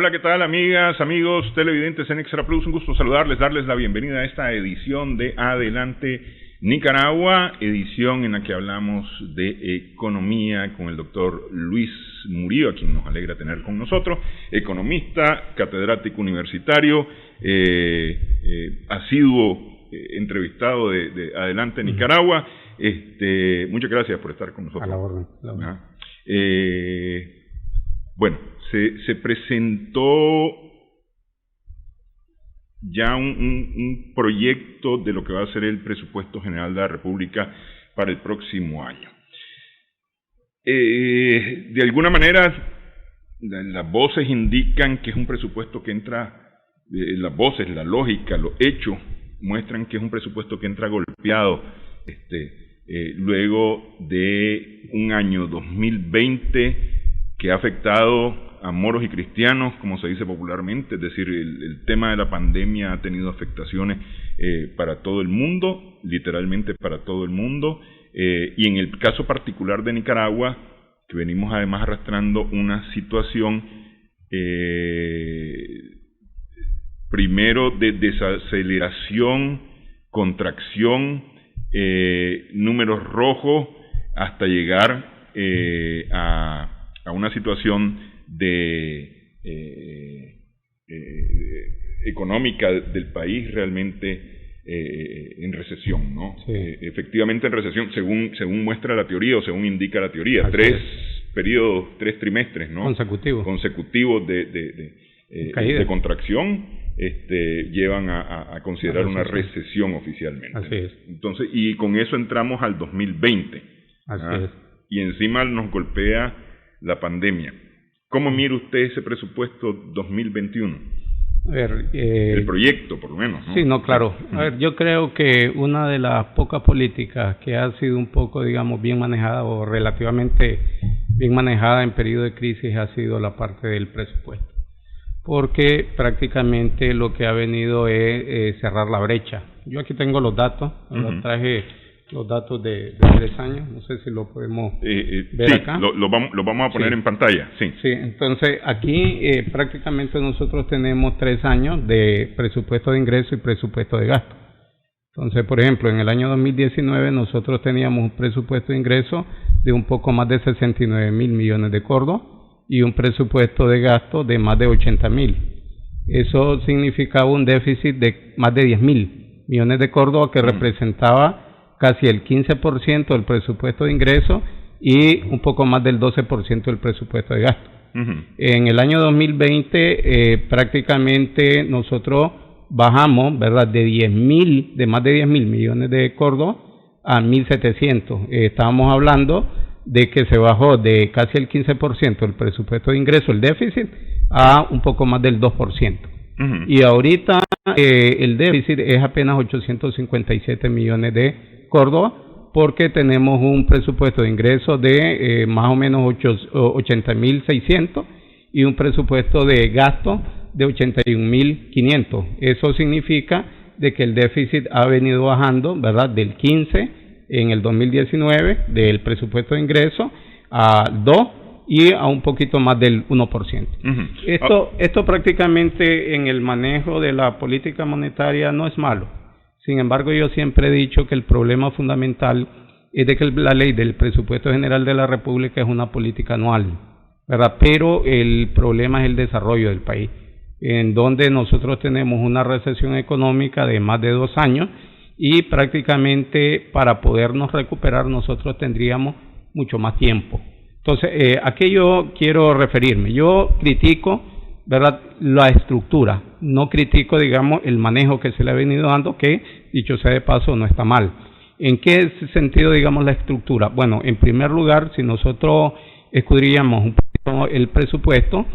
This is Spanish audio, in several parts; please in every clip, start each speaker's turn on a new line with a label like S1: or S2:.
S1: Hola, ¿qué tal, amigas, amigos, televidentes en Extra Plus? Un gusto saludarles, darles la bienvenida a esta edición de Adelante Nicaragua, edición en la que hablamos de economía con el doctor Luis Murillo, a quien nos alegra tener con nosotros, economista, catedrático universitario, asiduo entrevistado de Adelante Nicaragua. Muchas gracias por estar con nosotros.
S2: A la orden.
S1: Bueno, se presentó ya un proyecto de lo que va a ser el presupuesto general de la República para el próximo año. De alguna manera, las voces indican que es un presupuesto que entra, las voces, la lógica, los hechos muestran que es un presupuesto que entra golpeado, luego de un año 2020 que ha afectado a moros y cristianos, como se dice popularmente, es decir, el tema de la pandemia ha tenido afectaciones para todo el mundo, literalmente para todo el mundo, y en el caso particular de Nicaragua, que venimos además arrastrando una situación primero de desaceleración, contracción, números rojos, hasta llegar a una situación económica del país realmente en recesión, ¿no? Sí. Efectivamente en recesión, según muestra la teoría o según indica la teoría, tres trimestres, ¿no? consecutivos de contracción llevan a considerar una recesión oficialmente.
S2: Así es.
S1: Entonces, y con eso entramos al 2020.
S2: Así es.
S1: Y encima nos golpea la pandemia. ¿Cómo mira usted ese presupuesto 2021?
S2: A ver,
S1: el proyecto, por lo menos, ¿no?
S2: Sí, no, claro. A ver, yo creo que una de las pocas políticas que ha sido un poco, digamos, bien manejada o relativamente bien manejada en periodo de crisis ha sido la parte del presupuesto. Porque prácticamente lo que ha venido es cerrar la brecha. Yo aquí tengo los datos, traje los datos de 3 años, no sé si lo podemos ver
S1: sí,
S2: acá.
S1: Lo vamos a poner en pantalla, sí.
S2: Sí, entonces aquí prácticamente nosotros tenemos 3 años de presupuesto de ingreso y presupuesto de gasto. Entonces, por ejemplo, en el año 2019 nosotros teníamos un presupuesto de ingreso de un poco más de 69.000 millones de córdobas y un presupuesto de gasto de más de 80.000. Eso significaba un déficit de más de 10.000 millones de córdobas que representaba casi el 15% del presupuesto de ingreso y un poco más del 12% del presupuesto de gasto. En el año 2020 prácticamente nosotros bajamos, ¿verdad?, de más de 10.000 millones de córdobas a 1.700. Estábamos hablando de que se bajó de casi el 15% del presupuesto de ingreso, el déficit, a un poco más del 2%. Y ahorita el déficit es apenas 857 millones de Córdoba, porque tenemos un presupuesto de ingresos de más o menos 80.600 y un presupuesto de gasto de 81.500. Eso significa de que el déficit ha venido bajando, ¿verdad?, del 15 en el 2019 del presupuesto de ingresos al 2 y a un poquito más del 1%. Esto prácticamente en el manejo de la política monetaria no es malo. Sin embargo, yo siempre he dicho que el problema fundamental es de que la ley del presupuesto general de la República es una política anual, ¿verdad? Pero el problema es el desarrollo del país, en donde nosotros tenemos una recesión económica de más de 2 años y prácticamente para podernos recuperar nosotros tendríamos mucho más tiempo. Entonces, ¿a qué yo quiero referirme? Yo critico, ¿verdad?, la estructura, no critico, digamos, el manejo que se le ha venido dando, que, dicho sea de paso, no está mal. ¿En qué sentido, digamos, la estructura? Bueno, en primer lugar, si nosotros escudriñamos un poquito el presupuesto,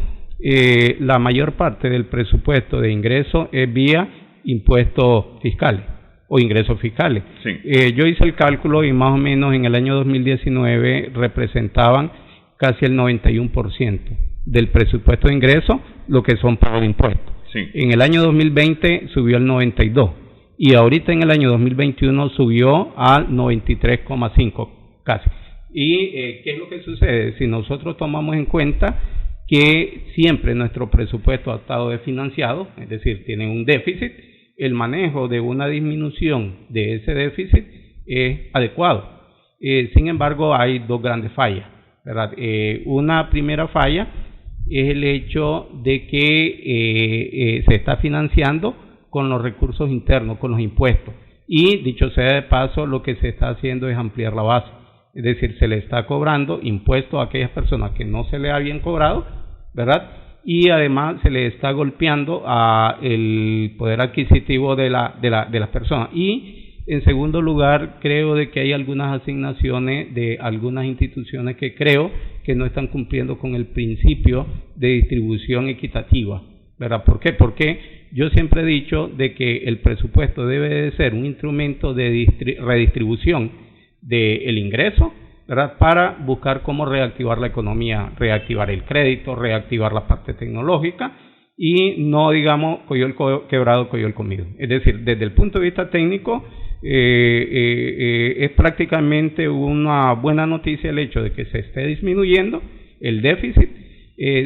S2: la mayor parte del presupuesto de ingresos es vía impuestos fiscales o ingresos fiscales. Sí. Yo hice el cálculo y más o menos en el año 2019 representaban casi el 91% del presupuesto de ingresos, lo que son pagos de impuestos. Sí. En el año 2020 subió al 92% y ahorita en el año 2021 subió al 93,5% casi. ¿Y qué es lo que sucede? Si nosotros tomamos en cuenta que siempre nuestro presupuesto ha estado desfinanciado, es decir, tienen un déficit. El manejo de una disminución de ese déficit es adecuado. Sin embargo, hay dos grandes fallas, ¿verdad? Una primera falla es el hecho de que se está financiando con los recursos internos, con los impuestos. Y, dicho sea de paso, lo que se está haciendo es ampliar la base. Es decir, se le está cobrando impuestos a aquellas personas que no se le habían cobrado, ¿verdad? Y además se le está golpeando a el poder adquisitivo de las personas. Y en segundo lugar, creo de que hay algunas asignaciones de algunas instituciones que creo que no están cumpliendo con el principio de distribución equitativa, ¿verdad? ¿Por qué? Porque yo siempre he dicho de que el presupuesto debe de ser un instrumento de redistribución del ingreso, ¿verdad? Para buscar cómo reactivar la economía, reactivar el crédito, reactivar la parte tecnológica y no, digamos, coyol quebrado, coyol comido. Es decir, desde el punto de vista técnico, es prácticamente una buena noticia el hecho de que se esté disminuyendo el déficit.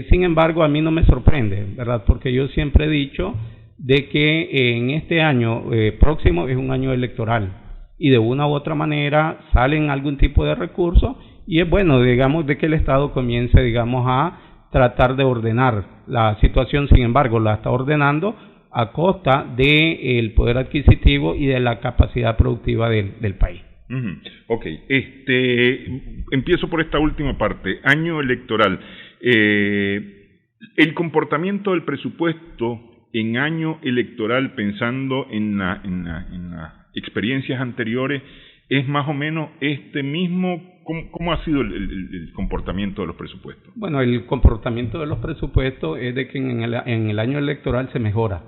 S2: Sin embargo, a mí no me sorprende, ¿verdad? Porque yo siempre he dicho de que en este año próximo es un año electoral y de una u otra manera salen algún tipo de recursos y es bueno, digamos, de que el Estado comience, digamos, a tratar de ordenar la situación. Sin embargo, la está ordenando a costa del poder adquisitivo y de la capacidad productiva del país.
S1: Ok, empiezo por esta última parte, año electoral. El comportamiento del presupuesto en año electoral, pensando en las experiencias anteriores, es más o menos este mismo. ¿Cómo ha sido el comportamiento de los presupuestos?
S2: Bueno, el comportamiento de los presupuestos es de que en el año electoral se mejora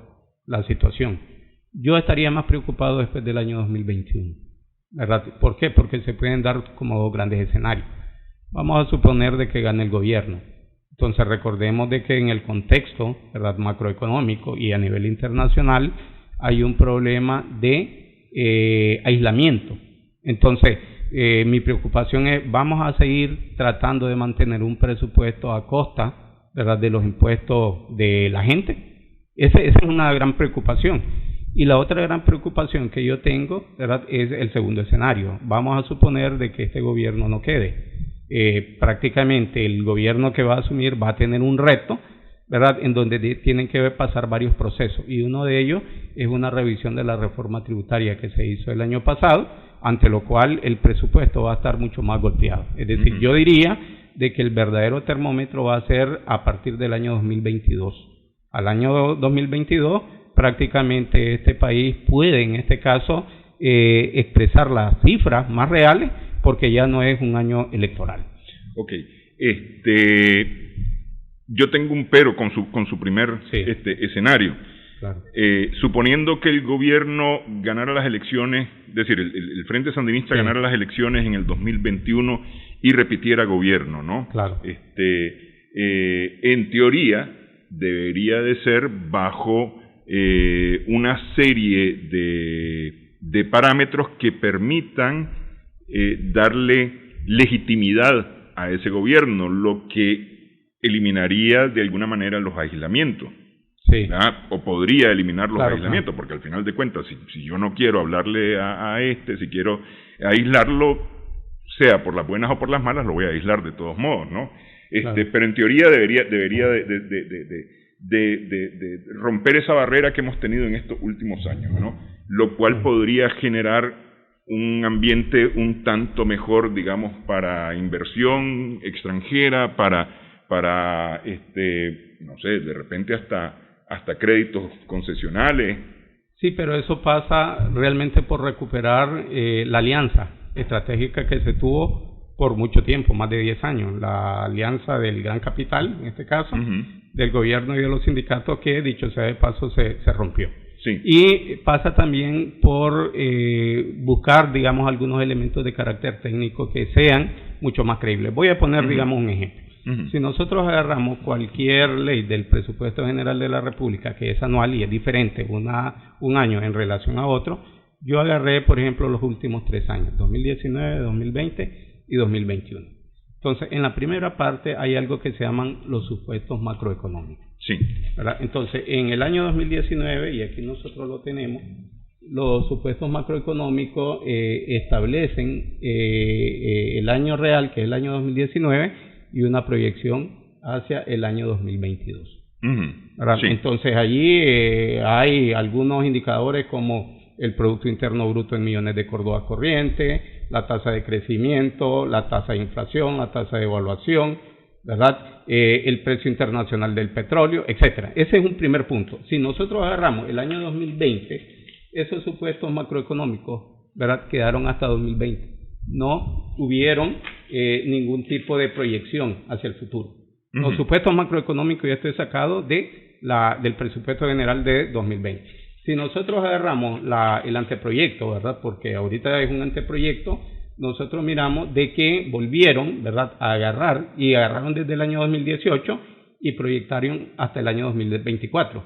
S2: la situación. Yo estaría más preocupado después del año 2021, ¿verdad? ¿Por qué? Porque se pueden dar como dos grandes escenarios. Vamos a suponer de que gane el gobierno. Entonces recordemos de que en el contexto, ¿verdad?, macroeconómico y a nivel internacional hay un problema de aislamiento. Entonces, mi preocupación es, vamos a seguir tratando de mantener un presupuesto a costa, ¿verdad?, de los impuestos de la gente. Esa es una gran preocupación. Y la otra gran preocupación que yo tengo, ¿verdad?, es el segundo escenario. Vamos a suponer de que este gobierno no quede. Prácticamente el gobierno que va a asumir va a tener un reto, ¿verdad?, en donde tienen que pasar varios procesos. Y uno de ellos es una revisión de la reforma tributaria que se hizo el año pasado, ante lo cual el presupuesto va a estar mucho más golpeado. Es decir, yo diría de que el verdadero termómetro va a ser a partir del año 2022. Al año 2022 prácticamente este país puede en este caso expresar las cifras más reales porque ya no es un año electoral.
S1: Ok, yo tengo un pero con su primer escenario. Claro. Suponiendo que el gobierno ganara las elecciones, es decir, el Frente Sandinista ganara las elecciones en el 2021 y repitiera gobierno, ¿no?
S2: Claro.
S1: En teoría debería de ser bajo una serie de parámetros que permitan darle legitimidad a ese gobierno, lo que eliminaría de alguna manera los aislamientos. Sí. O podría eliminar los aislamientos, porque al final de cuentas, si yo no quiero hablarle si quiero aislarlo, sea por las buenas o por las malas, lo voy a aislar de todos modos, ¿no? Pero en teoría debería de romper esa barrera que hemos tenido en estos últimos años, ¿no? Lo cual podría generar un ambiente un tanto mejor, digamos, para inversión extranjera, para no sé, de repente hasta créditos concesionales.
S2: Sí, pero eso pasa realmente por recuperar la alianza estratégica que se tuvo por mucho tiempo, más de 10 años, la alianza del gran capital, en este caso, del gobierno y de los sindicatos, que dicho sea de paso se rompió. Sí. Y pasa también por buscar, digamos, algunos elementos de carácter técnico que sean mucho más creíbles. Voy a poner, digamos, un ejemplo. Si nosotros agarramos cualquier ley del presupuesto general de la República, que es anual y es diferente un año en relación a otro, yo agarré, por ejemplo, los últimos 3 años, 2019, 2020 y 2021. Entonces, en la primera parte hay algo que se llaman los supuestos macroeconómicos.
S1: Sí.
S2: ¿Verdad? Entonces, en el año 2019, y aquí nosotros lo tenemos, los supuestos macroeconómicos establecen el año real, que es el año 2019, y una proyección hacia el año 2022.
S1: Uh-huh. Sí.
S2: Entonces, allí hay algunos indicadores como el Producto Interno Bruto en millones de córdobas corriente, la tasa de crecimiento, la tasa de inflación, la tasa de evaluación, ¿verdad? El precio internacional del petróleo, etcétera. Ese es un primer punto. Si nosotros agarramos el año 2020, esos supuestos macroeconómicos, ¿verdad?, quedaron hasta 2020. No hubieron ningún tipo de proyección hacia el futuro. Uh-huh. Los supuestos macroeconómicos ya estoy sacado del presupuesto general de 2020. Si nosotros agarramos el anteproyecto, ¿verdad?, porque ahorita es un anteproyecto, nosotros miramos de que volvieron, ¿verdad?, a agarraron desde el año 2018 y proyectaron hasta el año 2024.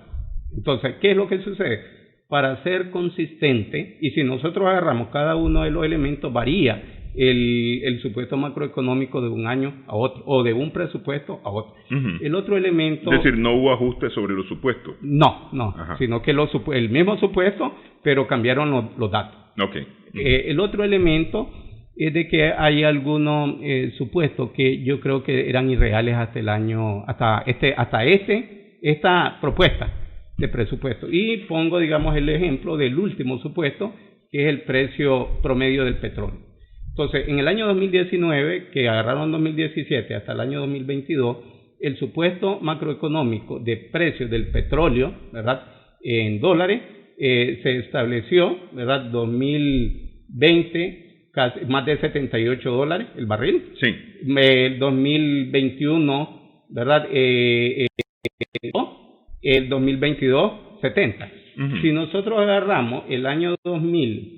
S2: Entonces, ¿qué es lo que sucede? Para ser consistente, y si nosotros agarramos cada uno de los elementos, varía el supuesto macroeconómico de un año a otro, o de un presupuesto a otro. Uh-huh. El otro elemento...
S1: Es decir, no hubo ajuste sobre los supuestos.
S2: No, Ajá. Sino que el mismo supuesto, pero cambiaron los datos.
S1: Okay.
S2: El otro elemento es de que hay algunos supuestos que yo creo que eran irreales hasta esta propuesta de presupuesto. Y pongo, digamos, el ejemplo del último supuesto, que es el precio promedio del petróleo. Entonces, en el año 2019, que agarraron 2017 hasta el año 2022, el supuesto macroeconómico de precios del petróleo, ¿verdad?, en dólares, se estableció, ¿verdad?, 2020, casi más de $78 el barril.
S1: Sí.
S2: El 2021, ¿verdad?, el 2022, 70. Uh-huh. Si nosotros agarramos el año 2000,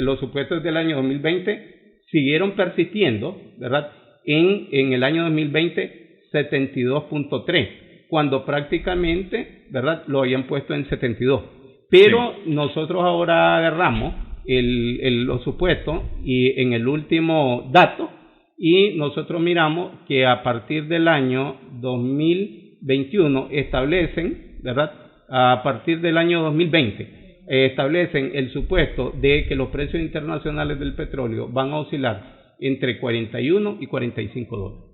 S2: los supuestos del año 2020 siguieron persistiendo, ¿verdad?, en el año 2020 72.3, cuando prácticamente, ¿verdad?, lo habían puesto en 72. Pero sí, nosotros ahora agarramos los supuestos y en el último dato, y nosotros miramos que a partir del año 2021 establecen, ¿verdad?, a partir del año 2020 establecen el supuesto de que los precios internacionales del petróleo van a oscilar entre 41 y 45 dólares.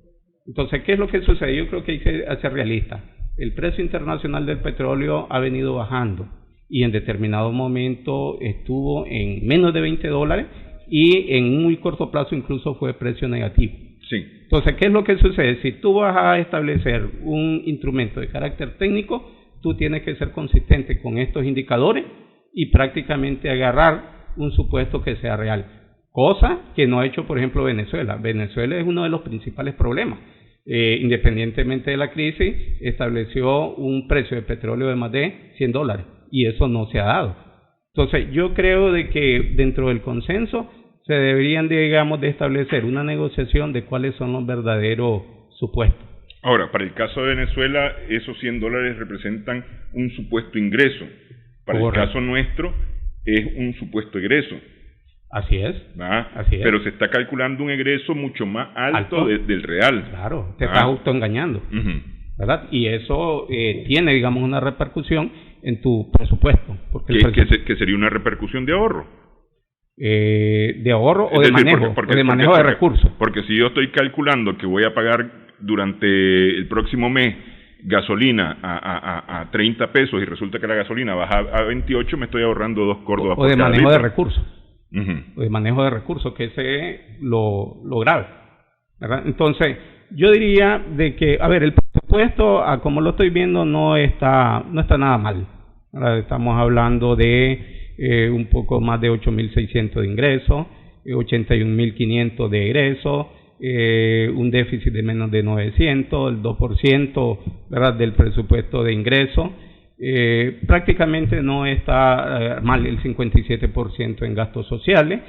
S2: Entonces, ¿qué es lo que sucede? Yo creo que hay que ser realista. El precio internacional del petróleo ha venido bajando y en determinado momento estuvo en menos de 20 dólares y en un muy corto plazo incluso fue precio negativo.
S1: Sí.
S2: Entonces, ¿qué es lo que sucede? Si tú vas a establecer un instrumento de carácter técnico, tú tienes que ser consistente con estos indicadores y prácticamente agarrar un supuesto que sea real. Cosa que no ha hecho, por ejemplo, Venezuela. Venezuela es uno de los principales problemas. Independientemente de la crisis, estableció un precio de petróleo de más de $100 y eso no se ha dado. Entonces, yo creo de que dentro del consenso se deberían, digamos, de establecer una negociación de cuáles son los verdaderos supuestos.
S1: Ahora, para el caso de Venezuela, esos $100 representan un supuesto ingreso. Para Correcto. El caso nuestro, es un supuesto egreso.
S2: Así es.
S1: Así es. Pero se está calculando un egreso mucho más alto del real.
S2: Claro, te estás autoengañando. Uh-huh. ¿Verdad? Y eso tiene, digamos, una repercusión en tu presupuesto. Porque
S1: ¿Qué sería una repercusión de ahorro?
S2: De ahorro o de manejo, de recursos.
S1: Porque si yo estoy calculando que voy a pagar durante el próximo mes gasolina a 30 pesos y resulta que la gasolina baja a 28, me estoy ahorrando 2 córdobas.
S2: O de manejo de recursos. Uh-huh. O de manejo de recursos, que ese es lo grave, ¿verdad? Entonces, yo diría de que, a ver, el presupuesto, como lo estoy viendo, no está nada mal. Ahora estamos hablando de un poco más de 8.600 de ingresos, 81.500 de egresos, un déficit de menos de 900, el 2%, ¿verdad?, del presupuesto de ingresos. Prácticamente no está mal el 57% en gastos sociales.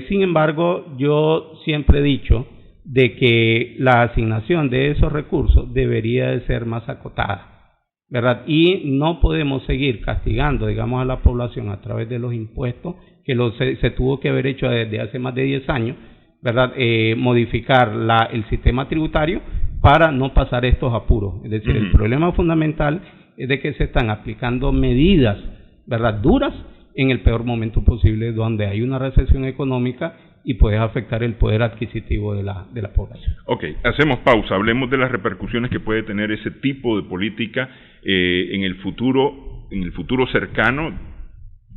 S2: Sin embargo, yo siempre he dicho de que la asignación de esos recursos debería de ser más acotada, ¿verdad? Y no podemos seguir castigando, digamos, a la población a través de los impuestos, que se tuvo que haber hecho desde hace más de 10 años, ¿verdad? Modificar el sistema tributario para no pasar estos apuros. Es decir, el problema fundamental es de que se están aplicando medidas, ¿verdad?, duras en el peor momento posible, donde hay una recesión económica y puede afectar el poder adquisitivo de la población.
S1: Ok, hacemos pausa, hablemos de las repercusiones que puede tener ese tipo de política en el futuro cercano,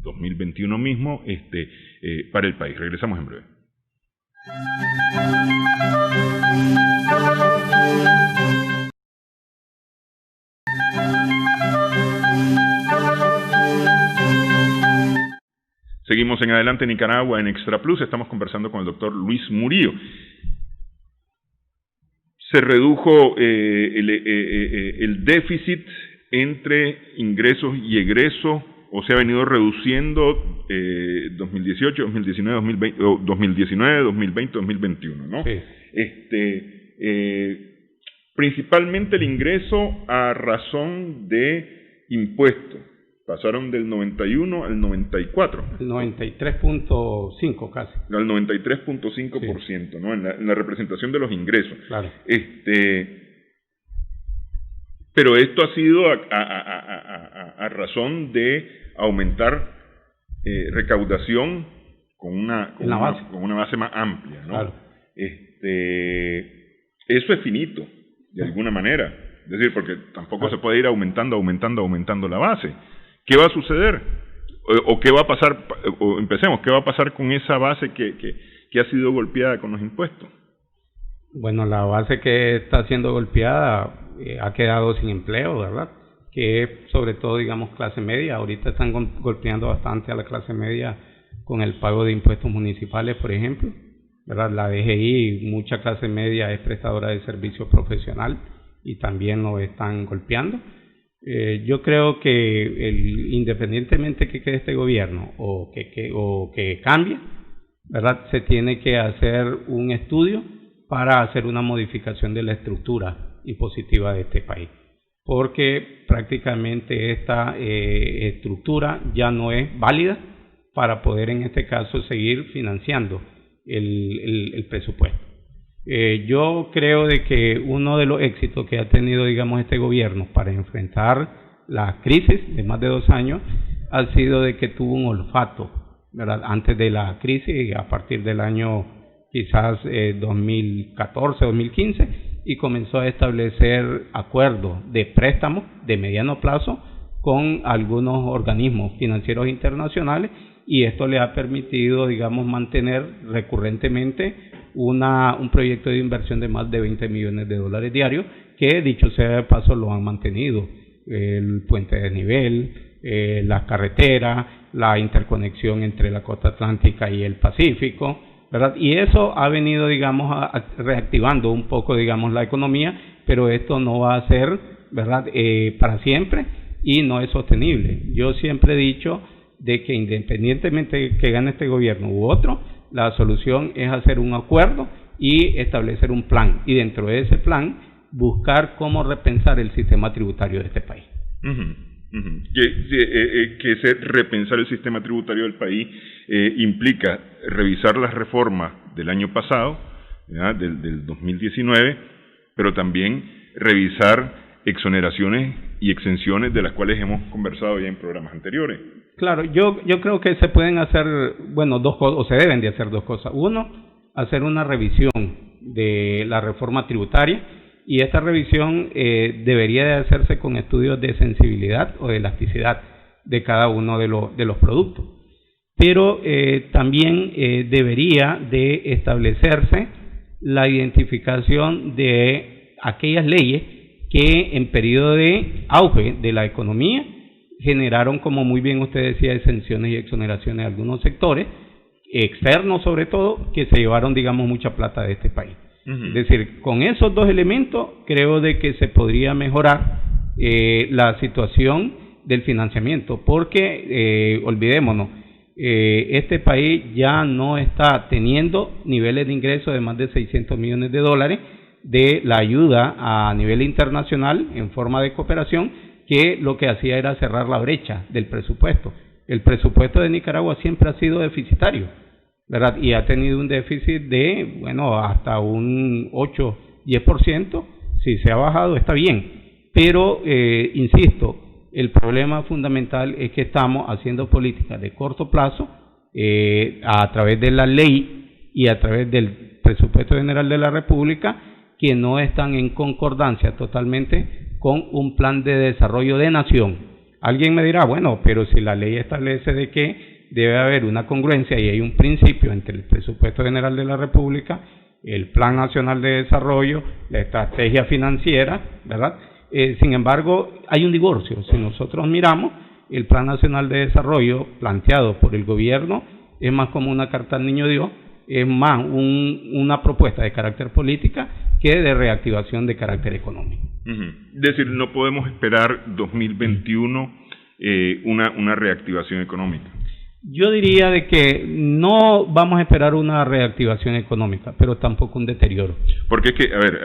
S1: 2021 mismo, para el país. Regresamos en breve. Seguimos en Adelante Nicaragua en Extra Plus. Estamos conversando con el doctor Luis Murillo. Se redujo el déficit entre ingresos y egresos, o se ha venido reduciendo 2018, 2019, 2020, 2021, ¿no?
S2: Sí.
S1: Principalmente el ingreso a razón de impuestos. Pasaron del 91 al 94.
S2: El 93.5 casi.
S1: Al 93.5%, sí. ¿No? En la representación de los ingresos.
S2: Claro.
S1: Pero esto ha sido a razón de aumentar recaudación con una base más amplia, ¿no? Claro. Eso es finito, de alguna manera. Es decir, porque tampoco se puede ir aumentando la base. ¿Qué va a suceder? ¿O qué va a pasar? O empecemos, ¿qué va a pasar con esa base que ha sido golpeada con los impuestos?
S2: Bueno, la base que está siendo golpeada ha quedado sin empleo, ¿verdad? Que es sobre todo, digamos, clase media. Ahorita están golpeando bastante a la clase media con el pago de impuestos municipales, por ejemplo, ¿verdad? La DGI, mucha clase media es prestadora de servicio profesional y también lo están golpeando. Yo creo que independientemente que quede este gobierno o que cambie, ¿verdad?, se tiene que hacer un estudio para hacer una modificación de la estructura impositiva de este país, porque prácticamente esta estructura ya no es válida para poder en este caso seguir financiando el presupuesto. Yo creo de que uno de los éxitos que ha tenido, digamos, este gobierno para enfrentar la crisis de más de 2 años ha sido de que tuvo un olfato, ¿verdad?, antes de la crisis, a partir del año quizás 2014, 2015, y comenzó a establecer acuerdos de préstamos de mediano plazo con algunos organismos financieros internacionales, y esto le ha permitido, digamos, mantener recurrentemente un proyecto de inversión de más de $20 millones diarios, que dicho sea de paso lo han mantenido. El puente de desnivel, las carreteras, la interconexión entre la costa atlántica y el Pacífico, ¿verdad? Y eso ha venido, digamos, reactivando un poco, digamos, la economía, pero esto no va a ser, ¿verdad?, para siempre, y no es sostenible. Yo siempre he dicho de que independientemente que gane este gobierno u otro, la solución es hacer un acuerdo y establecer un plan, y dentro de ese plan buscar cómo repensar el sistema tributario de este país.
S1: Que ese repensar el sistema tributario del país implica revisar las reformas del año pasado, ¿verdad?, del 2019, pero también revisar exoneraciones y exenciones de las cuales hemos conversado ya en programas anteriores.
S2: Claro, yo creo que se pueden hacer, bueno, 2 cosas, o se deben de hacer 2 cosas. Uno, hacer una revisión de la reforma tributaria, y esta revisión debería de hacerse con estudios de sensibilidad o de elasticidad de cada uno de los productos. Pero también debería de establecerse la identificación de aquellas leyes que en periodo de auge de la economía generaron, como muy bien usted decía, exenciones y exoneraciones de algunos sectores, externos sobre todo, que se llevaron, digamos, mucha plata de este país. Es decir, con esos 2 elementos creo de que se podría mejorar la situación del financiamiento, porque olvidémonos, este país ya no está teniendo niveles de ingresos de más de $600 millones de la ayuda a nivel internacional en forma de cooperación, que lo que hacía era cerrar la brecha del presupuesto. El presupuesto de Nicaragua siempre ha sido deficitario, ¿verdad? Y ha tenido un déficit de, bueno, hasta un 8-10%. Si se ha bajado, está bien. Pero, insisto, el problema fundamental es que estamos haciendo políticas de corto plazo a través de la ley y a través del presupuesto general de la República, que no están en concordancia totalmente con un plan de desarrollo de nación. Alguien me dirá, bueno, pero si la ley establece de que debe haber una congruencia y hay un principio entre el presupuesto general de la República, el Plan Nacional de Desarrollo, la estrategia financiera, ¿verdad? Sin embargo, hay un divorcio. Si nosotros miramos, el Plan Nacional de Desarrollo planteado por el gobierno es más como una carta al niño Dios, es más una propuesta de carácter política que de reactivación de carácter económico.
S1: Es decir, no podemos esperar 2021 una reactivación económica.
S2: Yo diría de que no vamos a esperar una reactivación económica, pero tampoco un deterioro.
S1: Porque es que, a ver,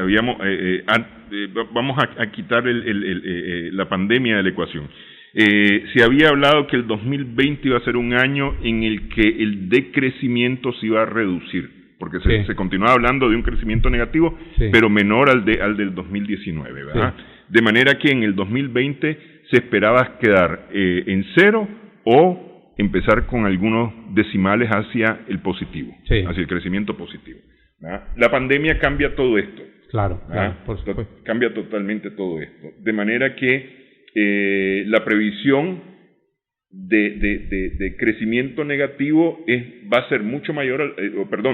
S1: vamos a quitar la pandemia de la ecuación. Se había hablado que el 2020 iba a ser un año en el que el decrecimiento se iba a reducir, porque se continuaba hablando de un crecimiento negativo, pero menor al del 2019, ¿verdad? Sí. De manera que en el 2020 se esperaba quedar en cero o empezar con algunos decimales hacia el positivo, hacia el crecimiento positivo, ¿verdad? La pandemia cambia todo esto.
S2: Claro, por supuesto.
S1: Cambia totalmente todo esto. De manera que la previsión de crecimiento negativo va a ser mucho mayor,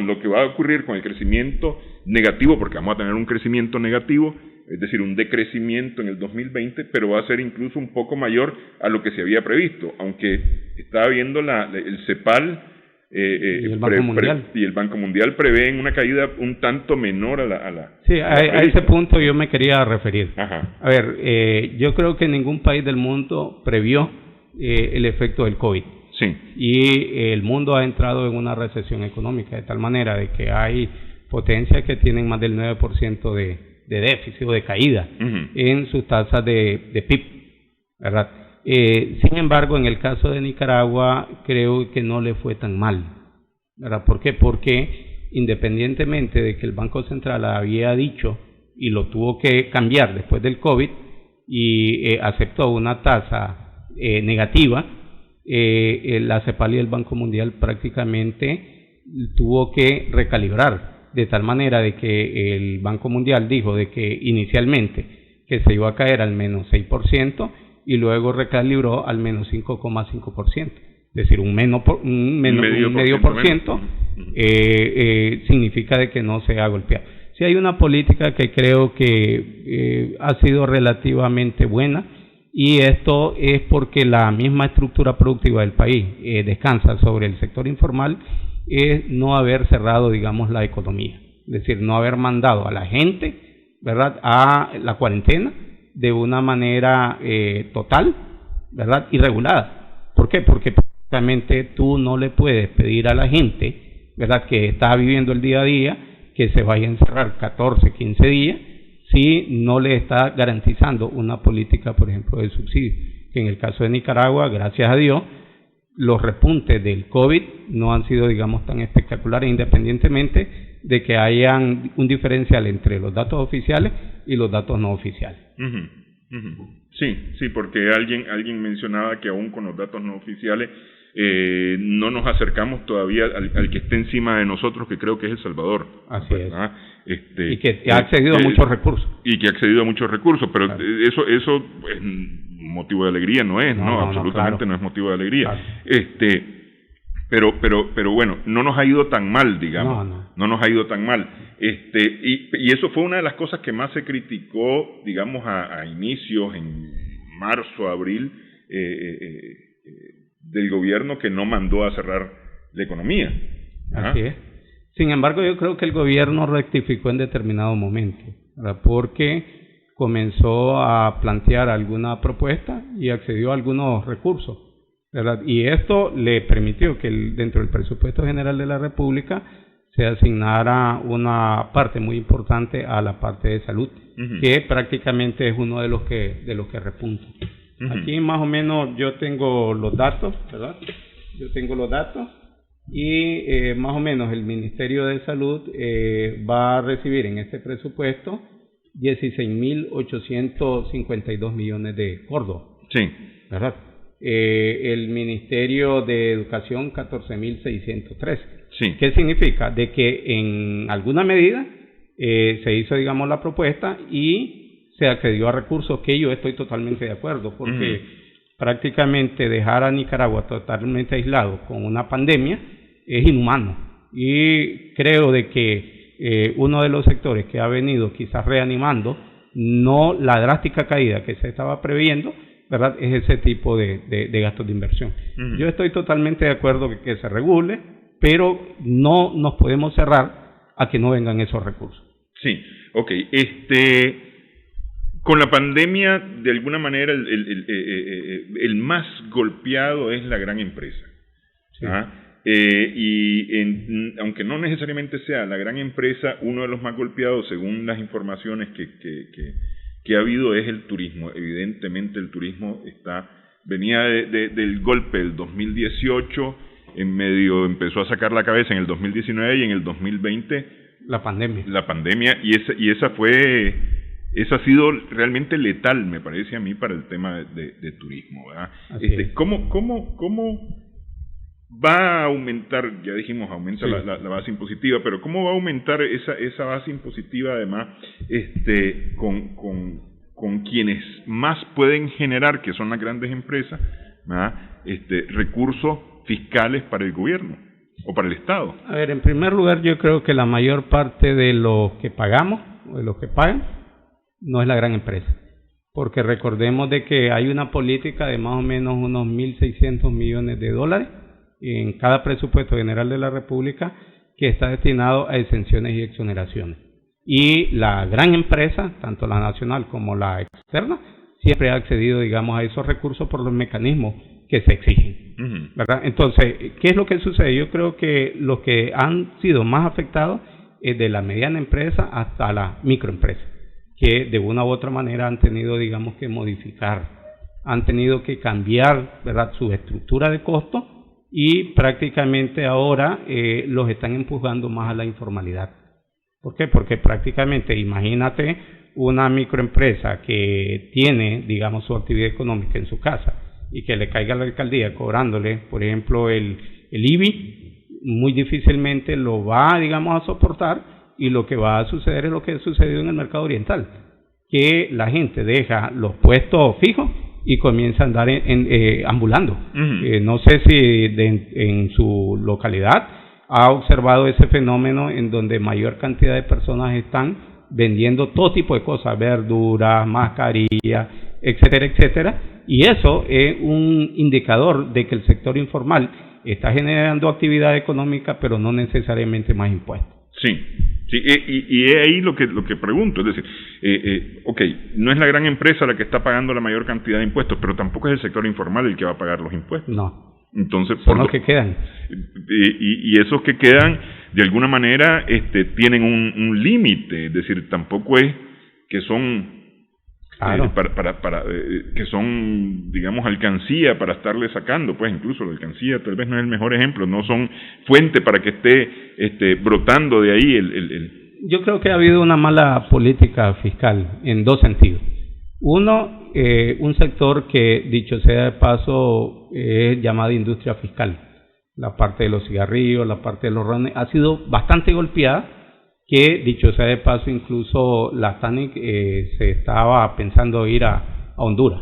S1: lo que va a ocurrir con el crecimiento negativo, porque vamos a tener un crecimiento negativo, es decir, un decrecimiento en el 2020, pero va a ser incluso un poco mayor a lo que se había previsto, aunque estaba viendo el CEPAL
S2: y el Banco Mundial.
S1: Y el Banco Mundial prevén una caída un tanto menor a la
S2: Sí, a ese punto yo me quería referir.
S1: Ajá.
S2: A ver, yo creo que ningún país del mundo previó el efecto del COVID.
S1: Sí.
S2: Y el mundo ha entrado en una recesión económica, de tal manera de que hay potencias que tienen más del 9% de déficit o de caída en sus tasas de PIB, ¿verdad? Sin embargo, en el caso de Nicaragua, creo que no le fue tan mal, ¿verdad? ¿Por qué? Porque independientemente de que el Banco Central había dicho, y lo tuvo que cambiar después del COVID, y aceptó una tasa negativa, la CEPAL y el Banco Mundial prácticamente tuvo que recalibrar, de tal manera de que el Banco Mundial dijo de que inicialmente que se iba a caer al menos 6% y luego recalibró al menos 5,5%, es decir, un medio por ciento significa de que no se ha golpeado. Sí hay una política que creo que ha sido relativamente buena, y esto es porque la misma estructura productiva del país descansa sobre el sector informal, es no haber cerrado, digamos, la economía, es decir, no haber mandado a la gente, ¿verdad?, a la cuarentena de una manera total, ¿verdad?, y regulada. ¿Por qué? Porque prácticamente tú no le puedes pedir a la gente, ¿verdad?, que está viviendo el día a día, que se vaya a encerrar 14, 15 días, si no le está garantizando una política, por ejemplo, de subsidio. Que en el caso de Nicaragua, gracias a Dios, los repuntes del COVID no han sido, digamos, tan espectaculares, independientemente de que hayan un diferencial entre los datos oficiales y los datos no oficiales.
S1: Sí, porque alguien mencionaba que aún con los datos no oficiales no nos acercamos todavía al que esté encima de nosotros, que creo que es El Salvador.
S2: Así ¿verdad? Y que ha accedido a muchos recursos.
S1: Y que ha accedido a muchos recursos, pero claro, eso es motivo de alegría, no es, ¿no? Absolutamente claro, no es motivo de alegría. Claro. Pero bueno, no nos ha ido tan mal, digamos. No nos ha ido tan mal. Y eso fue una de las cosas que más se criticó, digamos, a inicios, en marzo, abril, del gobierno, que no mandó a cerrar la economía.
S2: Así es. Sin embargo, yo creo que el gobierno rectificó en determinado momento, ¿verdad?, porque comenzó a plantear alguna propuesta y accedió a algunos recursos, ¿verdad? Y esto le permitió que dentro del presupuesto general de la República se asignara una parte muy muimportante a la parte de salud, que prácticamente es uno de los que repunta. Aquí más o menos yo tengo los datos, ¿verdad? Yo tengo los datos y más o menos el Ministerio de Salud va a recibir en este presupuesto 16.852 millones de córdobas.
S1: Sí.
S2: ¿Verdad? El Ministerio de Educación 14.613.
S1: Sí.
S2: ¿Qué significa? De que en alguna medida se hizo, digamos, la propuesta y se accedió a recursos, que yo estoy totalmente de acuerdo, porque prácticamente dejar a Nicaragua totalmente aislado con una pandemia es inhumano, y creo de que uno de los sectores que ha venido quizás reanimando no la drástica caída que se estaba previendo, ¿verdad?, es ese tipo de gastos de inversión. Yo estoy totalmente de acuerdo que se regule, pero no nos podemos cerrar a que no vengan esos recursos.
S1: Sí, ok. Con la pandemia, de alguna manera, el más golpeado es la gran empresa. Sí. Aunque no necesariamente sea la gran empresa, uno de los más golpeados, según las informaciones que ha habido, es el turismo. Evidentemente el turismo venía del golpe del 2018, empezó a sacar la cabeza en el 2019 y en el 2020
S2: la
S1: pandemia, y esa ha sido realmente letal, me parece a mí, para el tema de turismo, ¿verdad? ¿Cómo va a aumentar? Ya dijimos, aumenta la base impositiva, pero ¿cómo va a aumentar esa base impositiva, además, con quienes más pueden generar, que son las grandes empresas, ¿verdad?, recursos fiscales para el gobierno o para el Estado?
S2: A ver, en primer lugar, yo creo que la mayor parte de los que pagamos, o de los que pagan, no es la gran empresa, porque recordemos de que hay una política de más o menos unos 1.600 millones de dólares en cada presupuesto general de la República, que está destinado a exenciones y exoneraciones. Y la gran empresa, tanto la nacional como la externa, siempre ha accedido, digamos, a esos recursos por los mecanismos que se exigen, ¿verdad? Entonces, ¿qué es lo que sucede? Yo creo que los que han sido más afectados es de la mediana empresa hasta la microempresa, que de una u otra manera han tenido, digamos, que modificar, han tenido que cambiar, ¿verdad?, su estructura de costo, y prácticamente ahora los están empujando más a la informalidad. ¿Por qué? Porque prácticamente, imagínate una microempresa que tiene, digamos, su actividad económica en su casa y que le caiga a la alcaldía cobrándole, por ejemplo, el IBI, muy difícilmente lo va, digamos, a soportar, y lo que va a suceder es lo que ha sucedido en el mercado oriental, que la gente deja los puestos fijos y comienza a andar ambulando. No sé si en su localidad ha observado ese fenómeno en donde mayor cantidad de personas están vendiendo todo tipo de cosas, verduras, mascarillas, etcétera, etcétera, y eso es un indicador de que el sector informal está generando actividad económica, pero no necesariamente más impuestos.
S1: Sí, y es ahí lo que pregunto, es decir, no es la gran empresa la que está pagando la mayor cantidad de impuestos, pero tampoco es el sector informal el que va a pagar los impuestos.
S2: No.
S1: Entonces,
S2: son los que quedan.
S1: Y esos que quedan, de alguna manera, tienen un límite, es decir, tampoco es que son claro, que son, digamos, alcancía para estarle sacando, pues incluso la alcancía tal vez no es el mejor ejemplo, no son fuente para que esté brotando de ahí
S2: Yo creo que ha habido una mala política fiscal en dos sentidos. Uno, un sector que, dicho sea de paso, es llamada industria fiscal. La parte de los cigarrillos, la parte de los rones, ha sido bastante golpeada, que, dicho sea de paso, incluso la TANIC se estaba pensando ir a Honduras,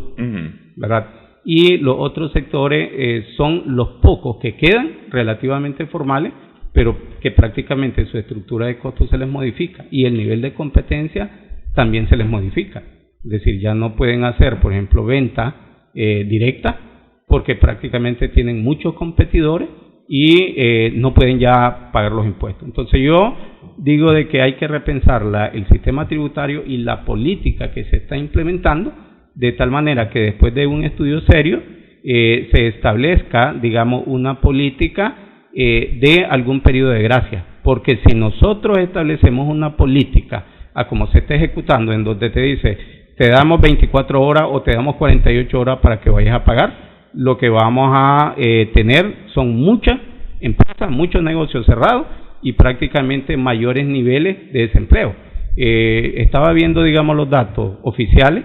S2: ¿verdad? Y los otros sectores son los pocos que quedan relativamente formales, pero que prácticamente su estructura de costos se les modifica y el nivel de competencia también se les modifica. Es decir, ya no pueden hacer, por ejemplo, venta directa, porque prácticamente tienen muchos competidores y no pueden ya pagar los impuestos. Entonces yo digo de que hay que repensar el sistema tributario y la política que se está implementando, de tal manera que después de un estudio serio se establezca, digamos, una política de algún periodo de gracia. Porque si nosotros establecemos una política a como se está ejecutando, en donde te dice, te damos 24 horas o te damos 48 horas para que vayas a pagar, lo que vamos a tener son muchas empresas, muchos negocios cerrados y prácticamente mayores niveles de desempleo. Estaba viendo, digamos, los datos oficiales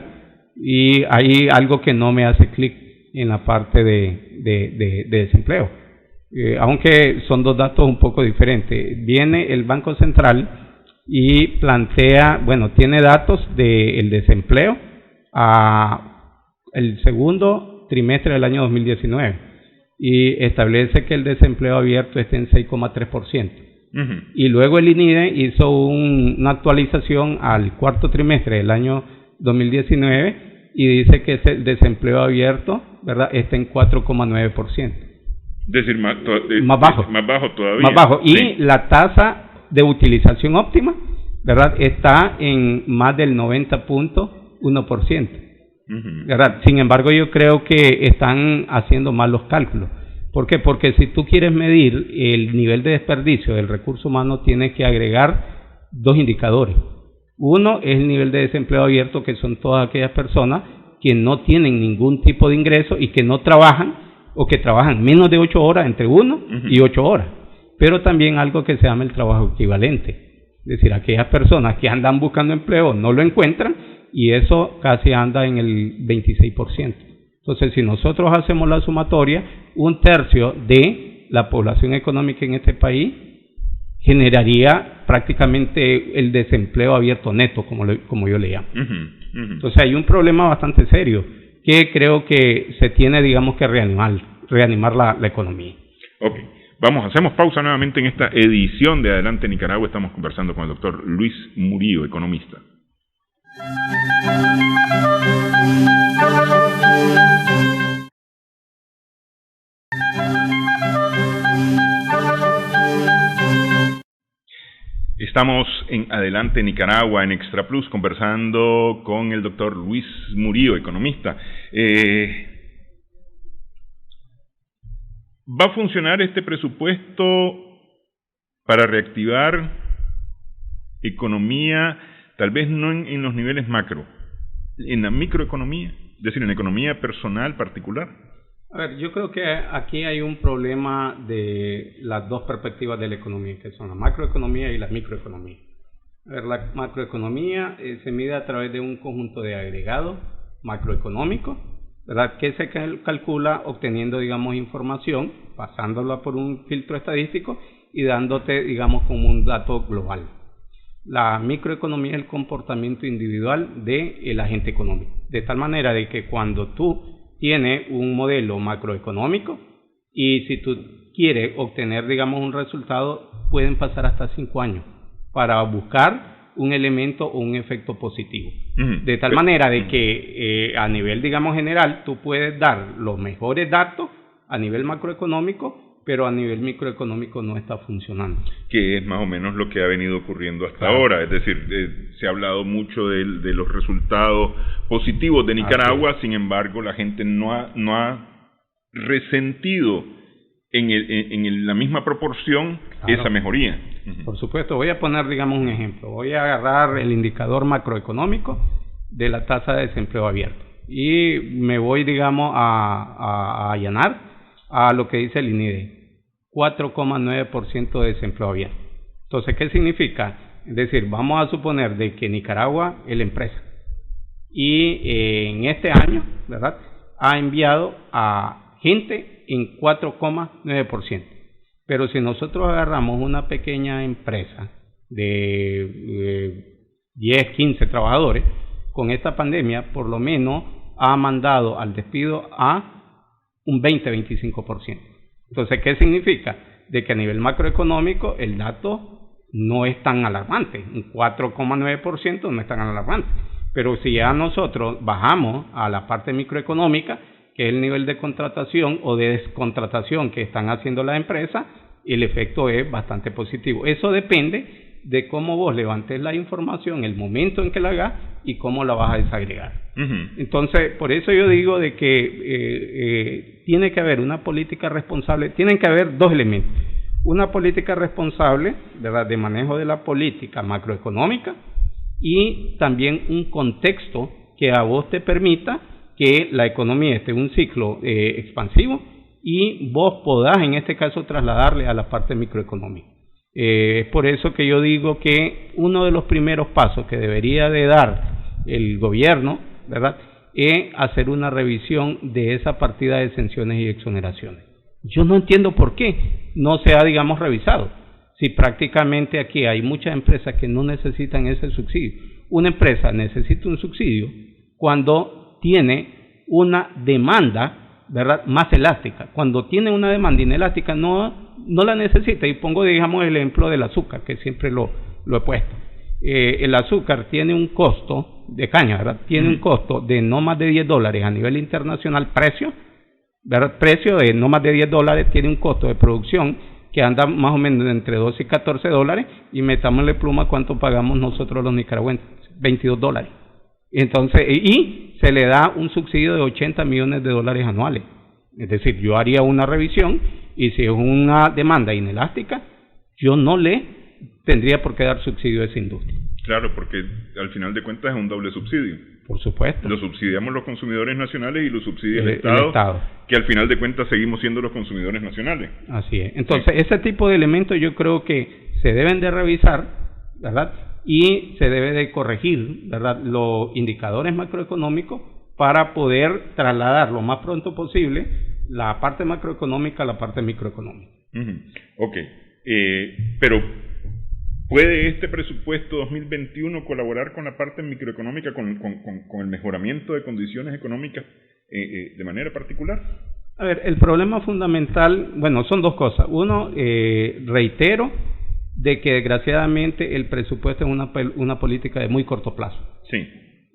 S2: y hay algo que no me hace clic en la parte de desempleo. Aunque son dos datos un poco diferentes. Viene el Banco Central y plantea, bueno, tiene datos del desempleo a el segundo trimestre del año 2019 y establece que el desempleo abierto está en 6,3%. Y luego el INIDE hizo una actualización al cuarto trimestre del año 2019 y dice que el desempleo abierto, ¿verdad?, está en 4,9%.
S1: Es decir, más
S2: bajo.
S1: Más bajo todavía.
S2: Más bajo. Y
S1: sí,
S2: la tasa de utilización óptima, ¿verdad?, está en más del 90,1%. ¿Verdad? Sin embargo, yo creo que están haciendo mal los cálculos. ¿Por qué? Porque si tú quieres medir el nivel de desperdicio del recurso humano, tienes que agregar dos indicadores. Uno es el nivel de desempleo abierto, que son todas aquellas personas que no tienen ningún tipo de ingreso y que no trabajan o que trabajan menos de 8 horas, entre 1 y 8 horas. Pero también algo que se llama el trabajo equivalente. Es decir, aquellas personas que andan buscando empleo no lo encuentran y eso casi anda en el 26%. Entonces, si nosotros hacemos la sumatoria, 1/3 de la población económica en este país generaría prácticamente el desempleo abierto neto, como yo le llamo. Entonces, hay un problema bastante serio que creo que se tiene, digamos, que reanimar la economía.
S1: Ok. Hacemos pausa nuevamente en esta edición de Adelante Nicaragua. Estamos conversando con el doctor Luis Murillo, economista. Estamos en Adelante Nicaragua, en Extra Plus, conversando con el doctor Luis Murillo, economista. ¿Va a funcionar este presupuesto para reactivar economía, tal vez no en los niveles macro, en la microeconomía, es decir, en la economía personal particular?
S2: A ver, yo creo que aquí hay un problema de las dos perspectivas de la economía, que son la macroeconomía y la microeconomía. A ver, la macroeconomía se mide a través de un conjunto de agregados macroeconómicos, ¿verdad?, que se calcula obteniendo, digamos, información, pasándola por un filtro estadístico y dándote, digamos, como un dato global. La microeconomía es el comportamiento individual del agente económico, de tal manera de que cuando tú tienes un modelo macroeconómico y si tú quieres obtener, digamos, un resultado, pueden pasar hasta 5 años para buscar un elemento o un efecto positivo. De tal manera de que a nivel, digamos, general, tú puedes dar los mejores datos a nivel macroeconómico, pero a nivel microeconómico no está funcionando.
S1: Que es más o menos lo que ha venido ocurriendo hasta ahora. Es decir, se ha hablado mucho de los resultados positivos de Nicaragua, sin embargo, la gente no ha resentido en la misma proporción esa mejoría.
S2: Por supuesto, voy a poner, digamos, un ejemplo. Voy a agarrar el indicador macroeconómico de la tasa de desempleo abierto y me voy, digamos, a allanar a lo que dice el INIDE, 4,9% de desempleo abierto. Entonces, ¿qué significa? Es decir, vamos a suponer de que Nicaragua es la empresa y en este año, ¿verdad?, ha enviado a gente en 4,9%. Pero si nosotros agarramos una pequeña empresa de 10, 15 trabajadores, con esta pandemia por lo menos ha mandado al despido a un 20-25%. Entonces, ¿qué significa? De que a nivel macroeconómico el dato no es tan alarmante, un 4,9% no es tan alarmante. Pero si ya nosotros bajamos a la parte microeconómica, que es el nivel de contratación o de descontratación que están haciendo las empresas, el efecto es bastante positivo. Eso depende de cómo vos levantes la información, el momento en que la hagas y cómo la vas a desagregar. Entonces, por eso yo digo de que tiene que haber una política responsable, tienen que haber dos elementos. Una política responsable, ¿verdad?, de manejo de la política macroeconómica y también un contexto que a vos te permita que la economía esté en un ciclo expansivo y vos podás en este caso trasladarle a la parte microeconómica. Es por eso que yo digo que uno de los primeros pasos que debería de dar el gobierno, ¿verdad?, es hacer una revisión de esa partida de exenciones y exoneraciones. Yo no entiendo por qué no se ha, digamos, revisado. Si prácticamente aquí hay muchas empresas que no necesitan ese subsidio. Una empresa necesita un subsidio cuando tiene una demanda, ¿verdad?, más elástica. Cuando tiene una demanda inelástica no la necesita. Y pongo, digamos, el ejemplo del azúcar, que siempre lo he puesto. El azúcar tiene un costo de caña, ¿verdad? Tiene un costo de no más de $10 a nivel internacional, precio, ¿verdad? Precio de no más de $10, tiene un costo de producción que anda más o menos entre $12 y $14, y metámosle pluma cuánto pagamos nosotros los nicaragüenses, $22. Entonces, y se le da un subsidio de $80 millones anuales. Es decir, yo haría una revisión, y si es una demanda inelástica, yo no le tendría por qué dar subsidio a esa industria.
S1: Claro, porque al final de cuentas es un doble subsidio.
S2: Por supuesto.
S1: Lo subsidiamos los consumidores nacionales y lo subsidia el Estado, que al final de cuentas seguimos siendo los consumidores nacionales.
S2: Así es. Entonces, ese tipo de elementos yo creo que se deben de revisar, ¿verdad?, y se debe de corregir, ¿verdad?, los indicadores macroeconómicos para poder trasladar lo más pronto posible la parte macroeconómica a la parte microeconómica.
S1: Ok, pero ¿puede este presupuesto 2021 colaborar con la parte microeconómica, con el mejoramiento de condiciones económicas de manera particular?
S2: A ver, el problema fundamental, bueno, son dos cosas. Uno, reitero, de que desgraciadamente el presupuesto es una política de muy corto plazo.
S1: Sí.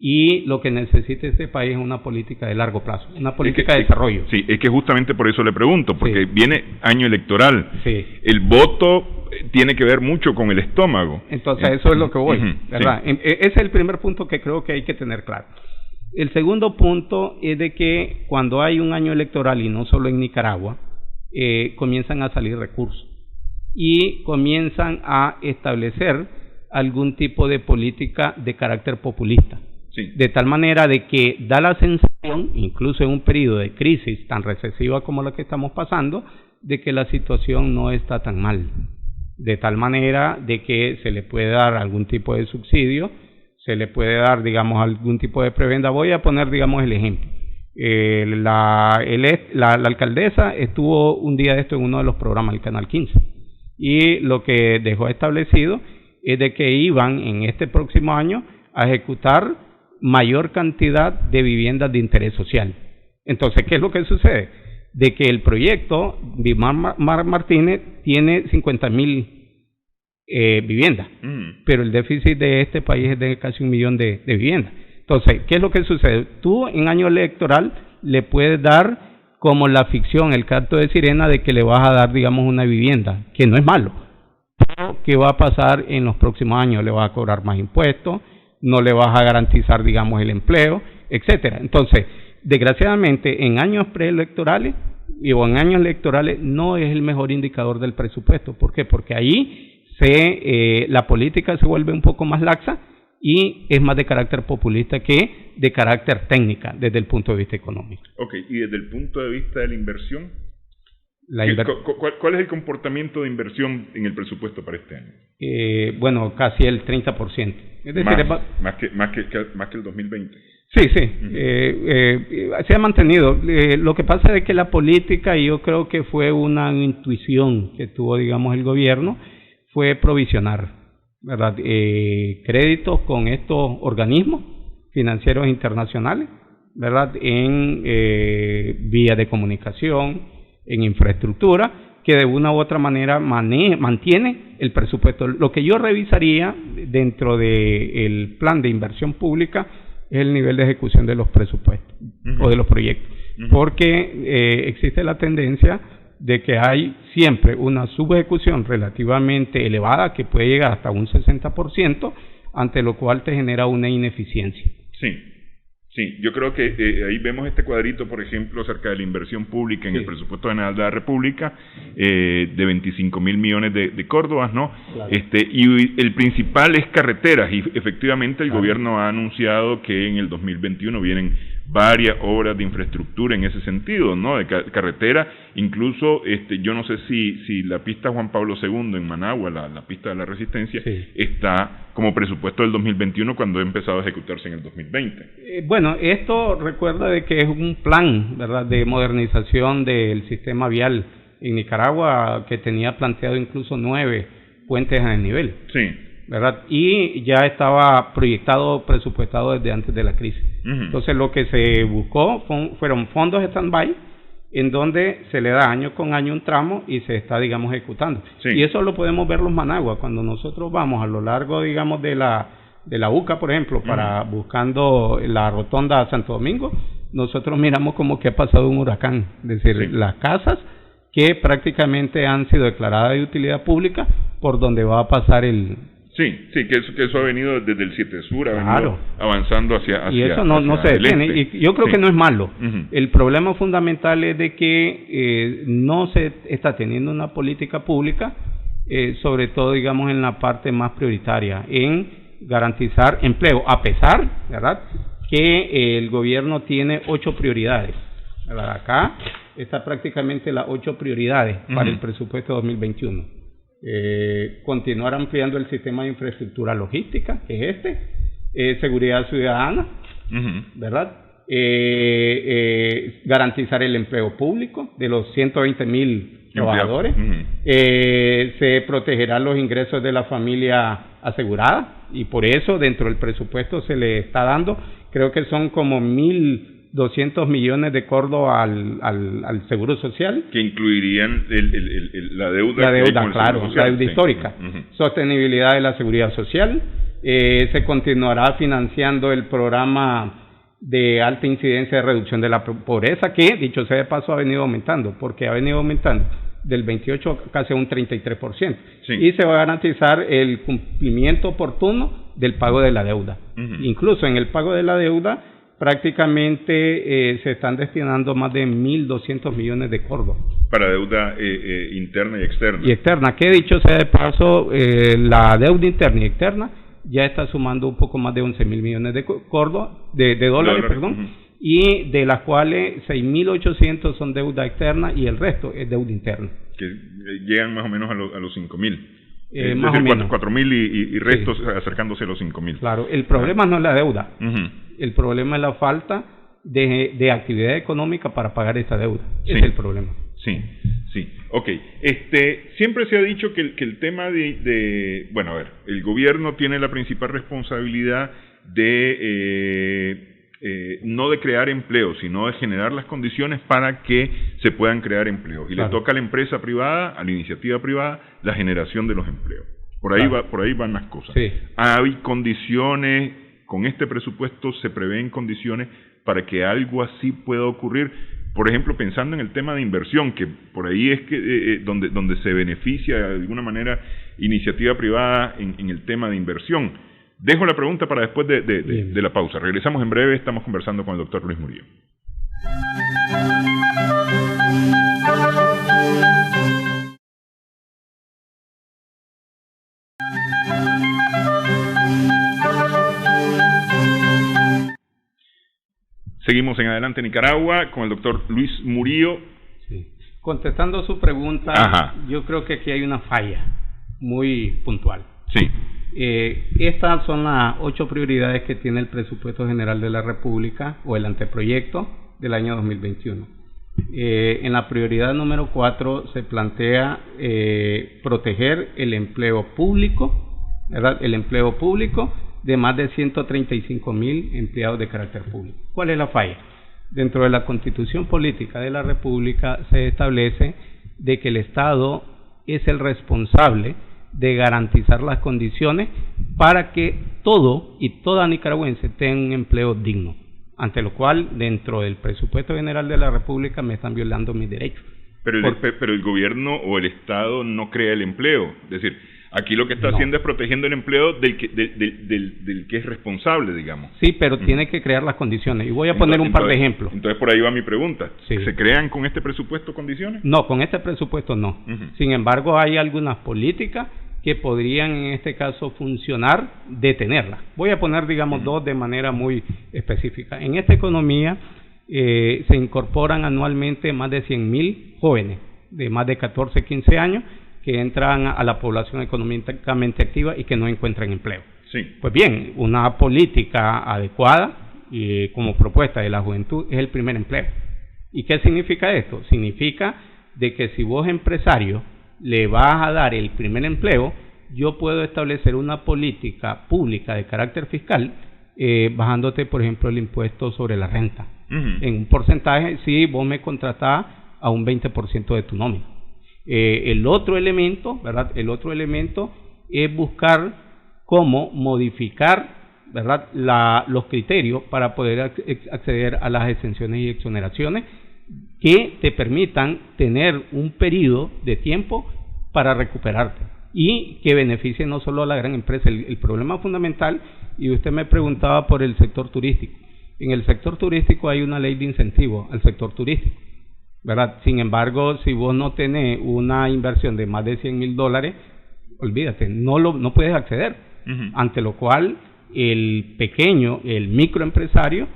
S2: Y lo que necesita este país es una política de largo plazo, una política de desarrollo.
S1: Sí, es que justamente por eso le pregunto, porque viene año electoral.
S2: Sí.
S1: El voto tiene que ver mucho con el estómago.
S2: Entonces, eso es lo que voy, ¿verdad? Sí. Ese es el primer punto que creo que hay que tener claro. El segundo punto es de que cuando hay un año electoral, y no solo en Nicaragua, comienzan a salir recursos y comienzan a establecer algún tipo de política de carácter populista.
S1: Sí.
S2: De tal manera de que da la sensación, incluso en un periodo de crisis tan recesiva como la que estamos pasando, de que la situación no está tan mal. De tal manera de que se le puede dar algún tipo de subsidio, se le puede dar, digamos, algún tipo de prebenda. Voy a poner, digamos, el ejemplo. La alcaldesa estuvo un día de esto en uno de los programas del Canal 15, y lo que dejó establecido es de que iban en este próximo año a ejecutar mayor cantidad de viviendas de interés social. Entonces, ¿qué es lo que sucede? De que el proyecto Vilmar Martínez tiene 50,000 viviendas, pero el déficit de este país es de casi 1 millón de viviendas. Entonces, ¿qué es lo que sucede? Tú en año electoral le puedes dar como la ficción, el canto de sirena de que le vas a dar, digamos, una vivienda, que no es malo. Pero ¿qué va a pasar en los próximos años? Le vas a cobrar más impuestos, no le vas a garantizar, digamos, el empleo, etcétera. Entonces, desgraciadamente, en años preelectorales o en años electorales no es el mejor indicador del presupuesto. ¿Por qué? Porque ahí la política se vuelve un poco más laxa y es más de carácter populista que de carácter técnica desde el punto de vista económico.
S1: Ok, y desde el punto de vista de la inversión, ¿cuál es el comportamiento de inversión en el presupuesto para este año?
S2: Bueno, casi el 30%. Es decir,
S1: más que el 2020.
S2: Sí, se ha mantenido. Lo que pasa es que la política, y yo creo que fue una intuición que tuvo, digamos, el gobierno, fue provisionar, ¿verdad?, créditos con estos organismos financieros internacionales, ¿verdad?, en vías de comunicación, en infraestructura, que de una u otra manera mantiene el presupuesto. Lo que yo revisaría dentro del plan de inversión pública es el nivel de ejecución de los presupuestos o de los proyectos, porque existe la tendencia de que hay siempre una subejecución relativamente elevada que puede llegar hasta un 60%, ante lo cual te genera una ineficiencia.
S1: Sí, yo creo que ahí vemos este cuadrito, por ejemplo, acerca de la inversión pública en el presupuesto general de la República, de 25,000 millones de córdobas, ¿no? Claro. Y el principal es carreteras, y efectivamente el gobierno ha anunciado que en el 2021 vienen varias obras de infraestructura en ese sentido, ¿no? De carretera, incluso yo no sé si la pista Juan Pablo II en Managua, la pista de la Resistencia, sí, está como presupuesto del 2021 cuando ha empezado a ejecutarse en el 2020.
S2: Bueno, esto recuerda de que es un plan, ¿verdad?, de modernización del sistema vial en Nicaragua, que tenía planteado incluso 9 puentes a desnivel.
S1: Sí.
S2: ¿Verdad? Y ya estaba proyectado, presupuestado desde antes de la crisis. Uh-huh. Entonces lo que se buscó fueron fondos stand-by, en donde se le da año con año un tramo y se está, digamos, ejecutando. Sí. Y eso lo podemos ver los Managua, cuando nosotros vamos a lo largo, digamos, de la UCA, por ejemplo, para buscando la rotonda a Santo Domingo, nosotros miramos como que ha pasado un huracán, es decir, sí, las casas que prácticamente han sido declaradas de utilidad pública por donde va a pasar el...
S1: Sí, que eso ha venido desde el 7 Sur, ha venido avanzando hacia
S2: y eso no se detiene, y yo creo que no es malo. Uh-huh. El problema fundamental es de que no se está teniendo una política pública, sobre todo, digamos, en la parte más prioritaria, en garantizar empleo, a pesar, ¿verdad?, que el gobierno tiene 8 prioridades, ¿verdad? Acá está prácticamente las 8 prioridades para el presupuesto 2021. Continuar ampliando el sistema de infraestructura logística, que es seguridad ciudadana, uh-huh, ¿verdad? Garantizar el empleo público de los 120,000 trabajadores. Uh-huh. Se protegerán los ingresos de la familia asegurada, y por eso dentro del presupuesto se le está dando, creo que son como 1.200 millones de cordo al Seguro Social.
S1: Que incluirían la deuda.
S2: La deuda, claro, la deuda histórica. Uh-huh. Sostenibilidad de la Seguridad Social. Se continuará financiando el programa de alta incidencia de reducción de la pobreza, que, dicho sea de paso, ha venido aumentando, porque ha venido aumentando del 28 casi a un 33%. Sí. Y se va a garantizar el cumplimiento oportuno del pago de la deuda. Uh-huh. Incluso en el pago de la deuda, prácticamente se están destinando más de 1.200 millones de cordos.
S1: Para deuda interna y externa.
S2: Y externa, que dicho sea de paso, la deuda interna y externa ya está sumando un poco más de 11.000 millones de cordos, de dólares, perdón, uh-huh, y de las cuales 6.800 son deuda externa y el resto es deuda interna.
S1: Que llegan más o menos a los 5.000.
S2: Más o menos
S1: 4.000 y restos, sí, acercándose a los 5.000.
S2: Claro, el problema no es la deuda,
S1: uh-huh,
S2: el problema es la falta de actividad económica para pagar esa deuda. Sí. Ese es el problema.
S1: Sí. Ok. Siempre se ha dicho que el tema bueno, a ver, el gobierno tiene la principal responsabilidad de no de crear empleo, sino de generar las condiciones para que se puedan crear empleos. Y claro, le toca a la empresa privada, a la iniciativa privada, la generación de los empleos. Por ahí van las cosas. Sí. Hay condiciones, con este presupuesto se prevén condiciones para que algo así pueda ocurrir. Por ejemplo, pensando en el tema de inversión, que por ahí es que donde se beneficia de alguna manera iniciativa privada en el tema de inversión. Dejo la pregunta para después de la pausa. Regresamos en breve, estamos conversando con el doctor Luis Murillo. Seguimos en Adelante Nicaragua con el doctor Luis Murillo.
S2: Sí. Contestando su pregunta, ajá, yo creo que aquí hay una falla muy puntual.
S1: Sí.
S2: Estas son las 8 prioridades que tiene el Presupuesto General de la República, o el anteproyecto del año 2021. En la prioridad número 4 se plantea proteger el empleo público, ¿verdad? El empleo público de más de 135,000 empleados de carácter público. ¿Cuál es la falla? Dentro de la Constitución Política de la República se establece de que el Estado es el responsable de garantizar las condiciones para que todo y toda nicaragüense tenga un empleo digno, ante lo cual dentro del Presupuesto General de la República me están violando mis derechos.
S1: Pero el gobierno o el Estado no crea el empleo, es decir, aquí lo que está haciendo es protegiendo el empleo del que es responsable, digamos.
S2: Sí, pero tiene que crear las condiciones. Y voy a poner un par de ejemplos.
S1: Entonces, por ahí va mi pregunta. Sí. ¿Se crean con este presupuesto condiciones?
S2: No, con este presupuesto no. Uh-huh. Sin embargo, hay algunas políticas que podrían en este caso funcionar, detenerla. Voy a poner, digamos, dos de manera muy específica. En esta economía se incorporan anualmente más de 100,000 jóvenes de más de 14, 15 años que entran a la población económicamente activa y que no encuentran empleo.
S1: Sí.
S2: Pues bien, una política adecuada como propuesta de la juventud es el primer empleo. ¿Y qué significa esto? Significa de que si vos, empresario, le vas a dar el primer empleo, yo puedo establecer una política pública de carácter fiscal bajándote, por ejemplo, el impuesto sobre la renta. En un porcentaje, si vos me contratás a un 20% de tu nómina. El otro elemento, ¿verdad? El otro elemento es buscar cómo modificar, ¿verdad?, los criterios para poder acceder a las exenciones y exoneraciones que te permitan tener un periodo de tiempo para recuperarte y que beneficie no solo a la gran empresa. El problema fundamental, y usted me preguntaba por el sector turístico. En el sector turístico hay una ley de incentivo al sector turístico, ¿verdad? Sin embargo, si vos no tenés una inversión de más de $100,000, olvídate, no puedes acceder. Ante lo cual el pequeño, el microempresario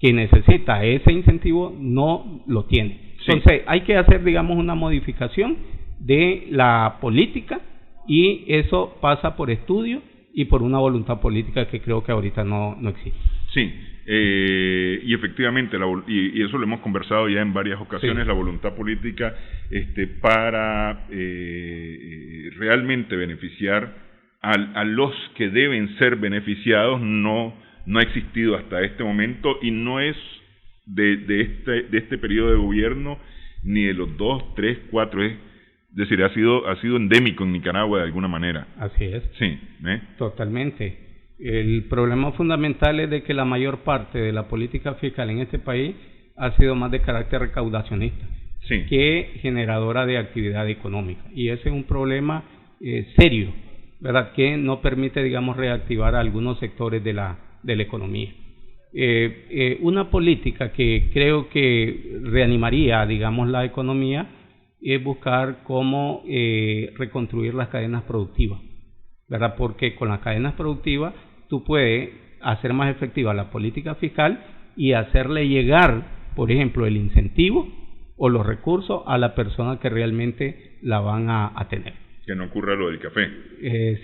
S2: que necesita ese incentivo no lo tiene. Sí. Entonces hay que hacer, digamos, una modificación de la política, y eso pasa por estudio y por una voluntad política que creo que ahorita no existe.
S1: Sí, y efectivamente, y eso lo hemos conversado ya en varias ocasiones, sí. La voluntad política para realmente beneficiar a los que deben ser beneficiados no ha existido hasta este momento, y no es de este periodo de gobierno, ni de los 2, 3, 4, es decir, ha sido endémico en Nicaragua de alguna manera.
S2: Así es.
S1: Sí,
S2: totalmente. El problema fundamental es de que la mayor parte de la política fiscal en este país ha sido más de carácter recaudacionista, sí, que generadora de actividad económica, y ese es un problema serio, ¿verdad?, que no permite, digamos, reactivar a algunos sectores de la economía. Una política que creo que reanimaría, digamos, la economía es buscar cómo reconstruir las cadenas productivas, ¿verdad? Porque con las cadenas productivas tú puedes hacer más efectiva la política fiscal y hacerle llegar, por ejemplo, el incentivo o los recursos a la persona que realmente la van a tener.
S1: Que no ocurra lo del café.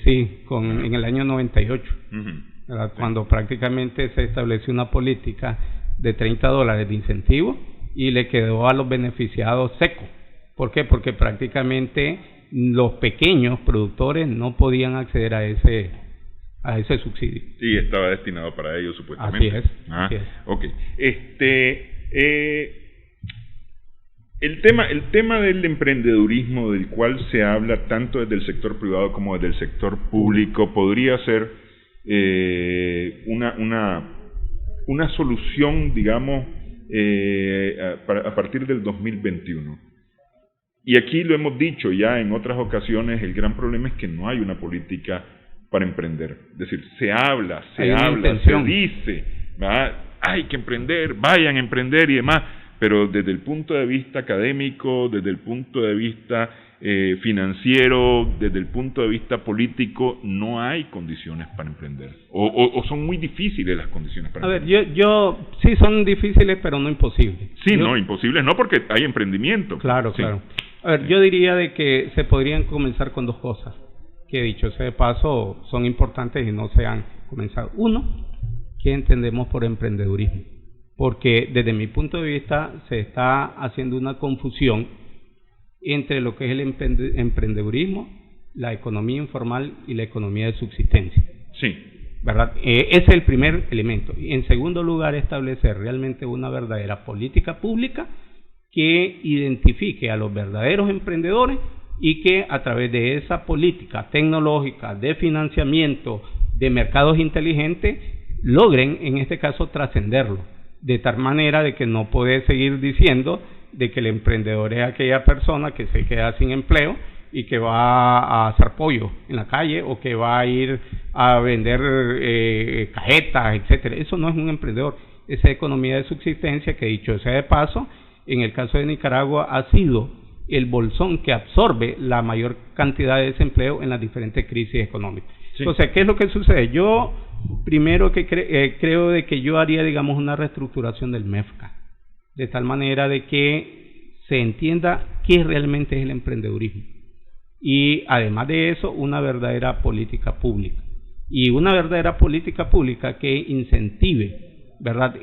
S2: Sí, en el año 98, ¿verdad? Sí. Cuando prácticamente se estableció una política de $30 de incentivo y le quedó a los beneficiados seco. ¿Por qué? Porque prácticamente los pequeños productores no podían acceder a ese subsidio.
S1: Sí, estaba destinado para ellos supuestamente.
S2: Así es.
S1: Ok. El tema del emprendedurismo, del cual se habla tanto desde el sector privado como desde el sector público, podría ser una solución, digamos, a partir del 2021. Y aquí lo hemos dicho ya en otras ocasiones, el gran problema es que no hay una política para emprender. Es decir, se habla, se dice, ¿verdad?, hay que emprender, vayan a emprender y demás, pero desde el punto de vista académico, desde el punto de vista financiero, desde el punto de vista político, no hay condiciones para emprender, o son muy difíciles las condiciones para emprender.
S2: A ver, yo sí son difíciles, pero no imposibles.
S1: Sí, no, imposibles no, porque hay emprendimiento.
S2: Claro,
S1: sí.
S2: Claro. A ver, yo diría de que se podrían comenzar con dos cosas, que dicho sea de paso son importantes y no se han comenzado. Uno, ¿qué entendemos por emprendedurismo? Porque desde mi punto de vista se está haciendo una confusión entre lo que es el emprendedurismo, la economía informal y la economía de subsistencia.
S1: Sí.
S2: ¿Verdad? Ese es el primer elemento. Y en segundo lugar, establecer realmente una verdadera política pública que identifique a los verdaderos emprendedores y que a través de esa política tecnológica, de financiamiento, de mercados inteligentes, logren en este caso trascenderlo, de tal manera de que no puede seguir diciendo de que el emprendedor es aquella persona que se queda sin empleo y que va a hacer pollo en la calle o que va a ir a vender cajetas, etcétera. Eso no es un emprendedor, esa economía de subsistencia que, dicho sea de paso, en el caso de Nicaragua ha sido el bolsón que absorbe la mayor cantidad de desempleo en las diferentes crisis económicas. Sí. Entonces, ¿qué es lo que sucede? Yo, primero que creo de que yo haría, digamos, una reestructuración del MEFCA, de tal manera de que se entienda qué realmente es el emprendedurismo. Y además de eso, una verdadera política pública. Y una verdadera política pública que incentive, ¿verdad?,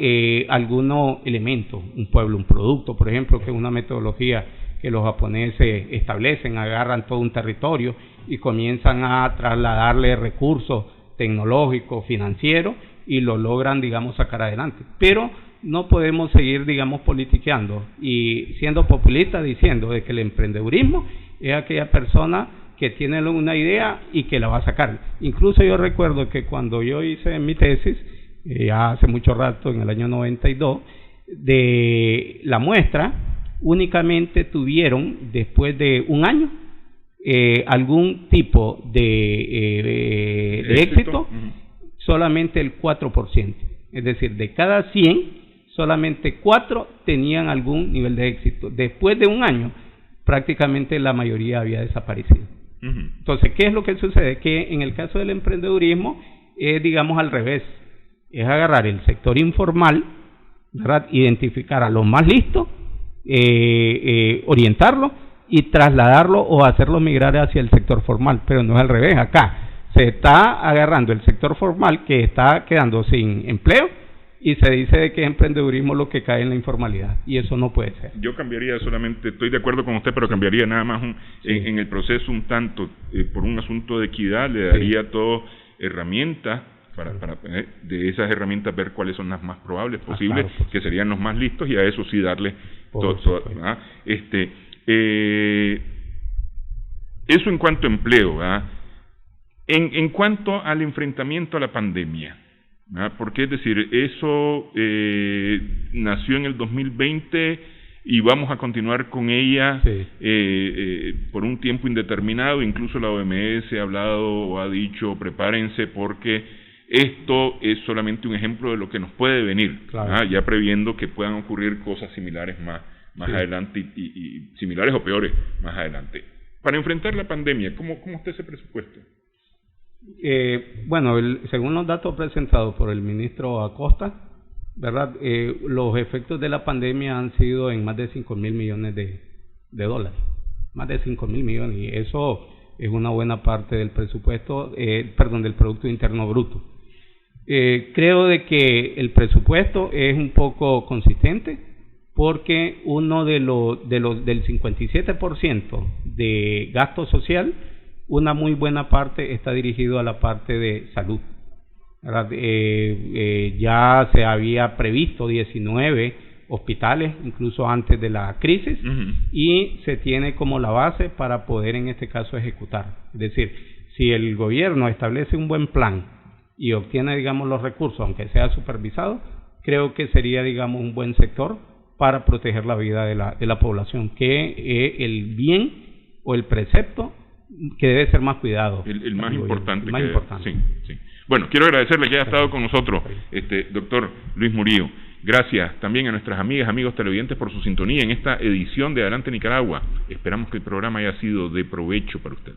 S2: algunos elementos, un pueblo, un producto, por ejemplo, que es una metodología que los japoneses establecen, agarran todo un territorio y comienzan a trasladarle recursos tecnológicos, financieros, y lo logran, digamos, sacar adelante. Pero no podemos seguir, digamos, politiqueando y siendo populistas diciendo de que el emprendedurismo es aquella persona que tiene una idea y que la va a sacar. Incluso yo recuerdo que cuando yo hice mi tesis, ya hace mucho rato, en el año 92, de la muestra, únicamente tuvieron, después de un año, algún tipo de éxito, solamente el 4%. Es decir, de cada 100, solamente 4 tenían algún nivel de éxito. Después de un año, prácticamente la mayoría había desaparecido. Entonces, ¿qué es lo que sucede? Que en el caso del emprendedurismo es, digamos, al revés. Es agarrar el sector informal, ¿verdad?, identificar a los más listos, orientarlo y trasladarlo o hacerlo migrar hacia el sector formal, pero no es al revés. Acá se está agarrando el sector formal que está quedando sin empleo y se dice de que es emprendedurismo lo que cae en la informalidad, y eso no puede ser.
S1: Yo cambiaría solamente, estoy de acuerdo con usted, pero cambiaría nada más en el proceso un tanto, por un asunto de equidad, le daría todo herramientas para de esas herramientas ver cuáles son las más probables posibles, que serían los más listos, y a eso sí darle todo. Eso en cuanto a empleo, ¿verdad? En cuanto al enfrentamiento a la pandemia, ¿verdad? Porque es decir, eso nació en el 2020 y vamos a continuar con ella por un tiempo indeterminado. Incluso la OMS ha hablado o ha dicho, prepárense porque esto es solamente un ejemplo de lo que nos puede venir, ya previendo que puedan ocurrir cosas similares más adelante y similares o peores más adelante. Para enfrentar la pandemia, ¿cómo está ese presupuesto?
S2: Bueno, según los datos presentados por el ministro Acosta, ¿verdad?, los efectos de la pandemia han sido en más de 5,000 millones de dólares, más de 5,000 millones, y eso es una buena parte del presupuesto, del Producto Interno Bruto. Creo de que el presupuesto es un poco consistente, porque uno del 57% de gasto social, una muy buena parte está dirigido a la parte de salud. Ya se había previsto 19 hospitales, incluso antes de la crisis, y se tiene como la base para poder en este caso ejecutar. Es decir, si el gobierno establece un buen plan y obtiene, digamos, los recursos, aunque sea supervisado, creo que sería, digamos, un buen sector para proteger la vida de la población, que el bien o el precepto que debe ser más cuidado.
S1: El más importante. El más importante. Sí. Bueno, quiero agradecerle que haya estado con nosotros, doctor Luis Murillo. Gracias también a nuestras amigas, amigos televidentes por su sintonía en esta edición de Adelante Nicaragua. Esperamos que el programa haya sido de provecho para usted.